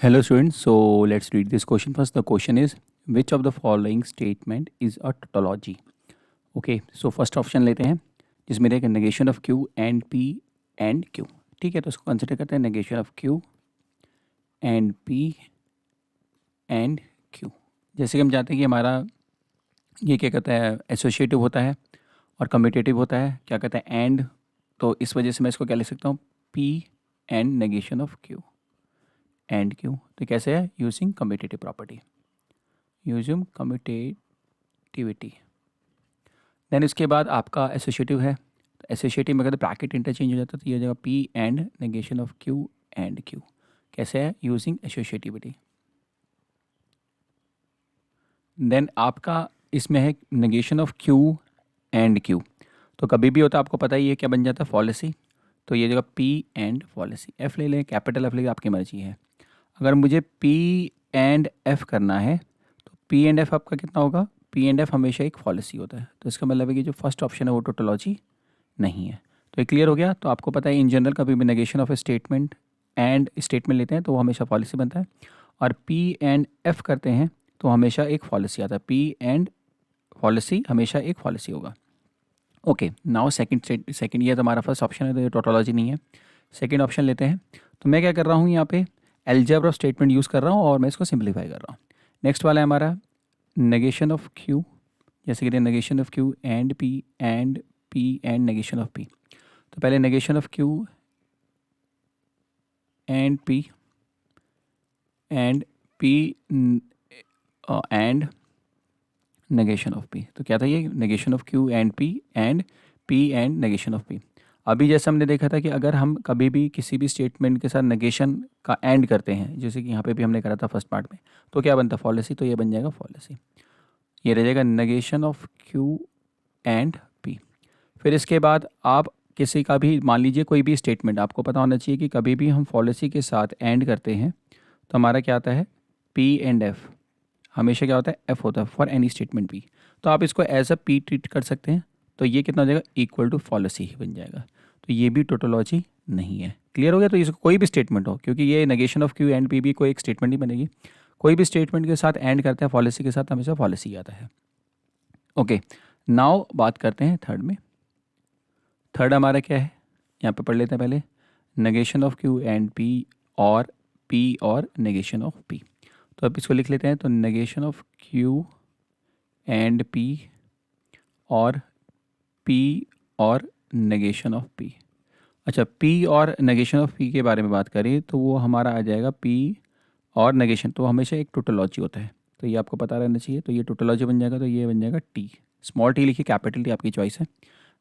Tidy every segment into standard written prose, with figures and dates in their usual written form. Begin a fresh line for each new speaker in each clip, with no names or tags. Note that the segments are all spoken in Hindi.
Hello students, so let's read this question first. The question is which of the following statement is a tautology? Okay, so first option लेते हैं जिसमें रहेगा negation of Q and P and Q. ठीक है, तो इसको कंसिडर करते हैं negation of Q and P and Q. जैसे कि हम जानते हैं कि हमारा ये क्या कहता है एसोसिएटिव होता है और कम्यूटेटिव होता है, क्या कहता है एंड, तो इस वजह से मैं इसको क्या लिख सकता हूँ P and negation of Q and Q. तो कैसे है using commutative property, using commutativity. Then इसके बाद आपका एसोसिएटिव है, तो एसोसिएटिव में अगर ब्रैकेट इंटरचेंज हो जाता है तो ये हो जाएगा P and negation of Q and Q. कैसे है यूजिंग एसोसिएटिविटी. देन आपका इसमें है negation of Q and Q, तो कभी भी होता है आपको पता ही है क्या बन जाता है पॉलिसी, तो ये जगह P एंड पॉलिसी. F ले लें, कैपिटल F ले लें, आपकी मर्जी है. अगर मुझे P एंड F करना है तो P एंड F आपका कितना होगा, P एंड F हमेशा एक पॉलिसी होता है, तो इसका मतलब है कि जो फर्स्ट ऑप्शन है वो टोटोलॉजी नहीं है. तो ये क्लियर हो गया. तो आपको पता है इन जनरल कभी भी negation of A statement and statement लेते हैं तो वो हमेशा पॉलिसी बनता है, और P एंड F करते हैं तो हमेशा एक पॉलिसी आता है. P एंड पॉलिसी हमेशा एक पॉलिसी होगा. ओके, नाउ सेकंड ये तो हमारा फर्स्ट ऑप्शन है, तो ये टोटोलॉजी नहीं है. सेकंड ऑप्शन लेते हैं. तो मैं क्या कर रहा हूँ यहाँ पे एल्जेब्रा ऑफ स्टेटमेंट यूज़ कर रहा हूँ और मैं इसको सिंप्लीफाई कर रहा हूँ. नेक्स्ट वाला है हमारा नेगेशन ऑफ Q, जैसे कि negation of Q and P and negation of P. तो पहले negation of Q and P and negation of P. तो क्या था ये negation of Q and P and negation of P. अभी जैसे हमने देखा था कि अगर हम कभी भी किसी भी स्टेटमेंट के साथ नेगेशन का एंड करते हैं, जैसे कि यहाँ पे भी हमने करा था फर्स्ट पार्ट में, तो क्या बनता है पॉलिसी, तो ये बन जाएगा पॉलिसी. ये रह जाएगा negation of Q and P. फिर इसके बाद आप किसी का भी मान लीजिए कोई भी स्टेटमेंट, आपको पता होना चाहिए कि कभी भी हम पॉलिसी के साथ एंड करते हैं तो हमारा क्या आता है P एंड F. हमेशा क्या होता है F होता है फॉर एनी स्टेटमेंट P. तो आप इसको एज अ P ट्रीट कर सकते हैं, तो ये कितना हो जाएगा इक्वल टू पॉलिसी ही बन जाएगा. तो ये भी टोटोलॉजी नहीं है. क्लियर हो गया. तो इसको कोई भी स्टेटमेंट हो, क्योंकि ये negation of Q and P भी कोई एक स्टेटमेंट नहीं बनेगी, कोई भी स्टेटमेंट के साथ एंड करते हैं पॉलिसी के साथ हमेशा पॉलिसी आता है. ओके, नाउ बात करते हैं थर्ड में. थर्ड हमारा क्या है, यहाँ पे पढ़ लेते हैं पहले negation of Q and P और नेगेशन ऑफ P. तो अब इसको लिख लेते हैं. तो negation of Q and P और नेगेशन ऑफ P. अच्छा, P और नेगेशन ऑफ P के बारे में बात करें तो वो हमारा आ जाएगा P और नेगेशन, तो हमेशा एक टोटोलॉजी होता है, तो ये आपको पता रहना चाहिए. तो ये टोटोलॉजी बन जाएगा, तो ये बन जाएगा T. स्मॉल टी लिखिए, कैपिटल T आपकी चॉइस है.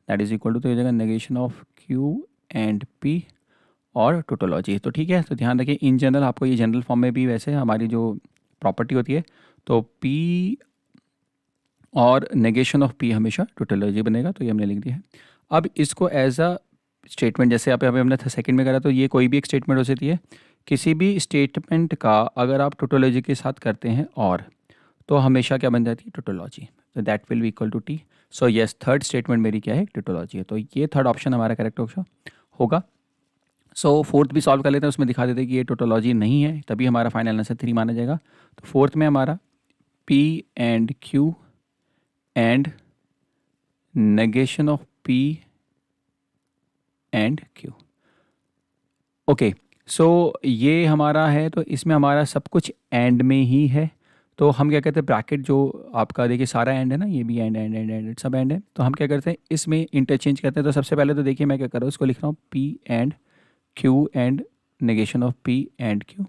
दैट इज इक्वल टू, तो ये जाएगा negation of Q and P और टोटोलॉजी. तो ठीक है, तो ध्यान रखिए इन जनरल आपको ये जनरल फॉर्म में भी वैसे हमारी जो प्रॉपर्टी होती है तो P और नेगेशन ऑफ P हमेशा टोटोलॉजी बनेगा, तो ये हमने लिख दिया है. अब इसको एज अ स्टेटमेंट, जैसे यहाँ पे अभी हमने सेकंड में करा, तो ये कोई भी एक स्टेटमेंट हो सकती है. किसी भी स्टेटमेंट का अगर आप टोटोलॉजी के साथ करते हैं और, तो हमेशा क्या बन जाती है टोटोलॉजी. तो that will be equal to T. So yes, third statement मेरी क्या है टोटोलॉजी है. तो ये थर्ड ऑप्शन हमारा करेक्ट होगा. सो फोर्थ भी सॉल्व कर लेते हैं, उसमें दिखा देते हैं कि ये टोटोलॉजी नहीं है, तभी हमारा फाइनल आंसर 3 माना जाएगा. तो फोर्थ में हमारा P and Q and negation of P and Q. Okay, so ये हमारा है, तो इसमें हमारा सब कुछ एंड में ही है. तो हम क्या कहते हैं ब्रैकेट जो आपका देखिए सारा एंड है ना, ये भी एंड सब एंड है, तो हम क्या करते हैं इसमें इंटरचेंज करते हैं. तो सबसे पहले तो देखिए मैं क्या कर रहा हूँ, इसको लिख रहा हूँ P and Q and negation of P and Q.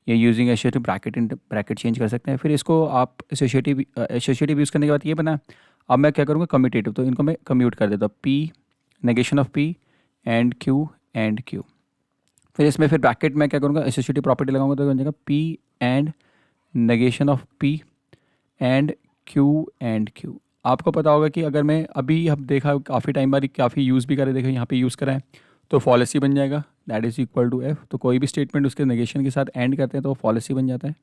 ये यूजिंग एसोसिएटिव ब्रैकेट चेंज कर सकते हैं. फिर इसको आप एसोसिएटिव यूज़ करने के बाद ये बना. अब मैं क्या करूँगा कम्यूटेटिव, तो इनको मैं कम्यूट कर देता हूँ P negation of P and Q. फिर इसमें फिर ब्रैकेट में क्या करूँगा एसोसिएटिव प्रॉपर्टी लगाऊंगा, तो बन जाएगा P and negation of P and Q. आपको पता होगा कि अगर मैं अभी हम देखा काफ़ी टाइम बाद काफ़ी यूज़ भी करें, देखो यहाँ पे यूज़ करा है, तो पॉलिसी बन जाएगा. That is equal to F. तो कोई भी स्टेटमेंट उसके नेगेशन के साथ एंड करते हैं तो वो पॉलिसी बन जाता है.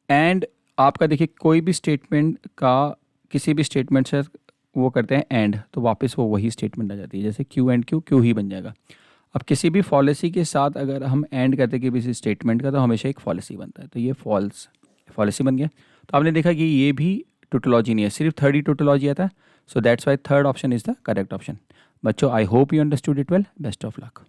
एंड आपका देखिए कोई भी स्टेटमेंट का किसी भी स्टेटमेंट से वो करते हैं एंड, तो वापस वो वही स्टेटमेंट आ जाती है. जैसे Q एंड Q ही बन जाएगा. अब किसी भी पॉलिसी के साथ अगर हम एंड करते हैं किसी स्टेटमेंट का तो हमेशा एक पॉलिसी बनता है, तो ये फॉल्स पॉलिसी बन गया। तो आपने देखा कि ये भी टोटोलॉजी नहीं है, सिर्फ थर्ड ही टोटोलॉजी आता है। So that's why third option is the correct option. बच्चों, I hope you understood it well. Best of luck.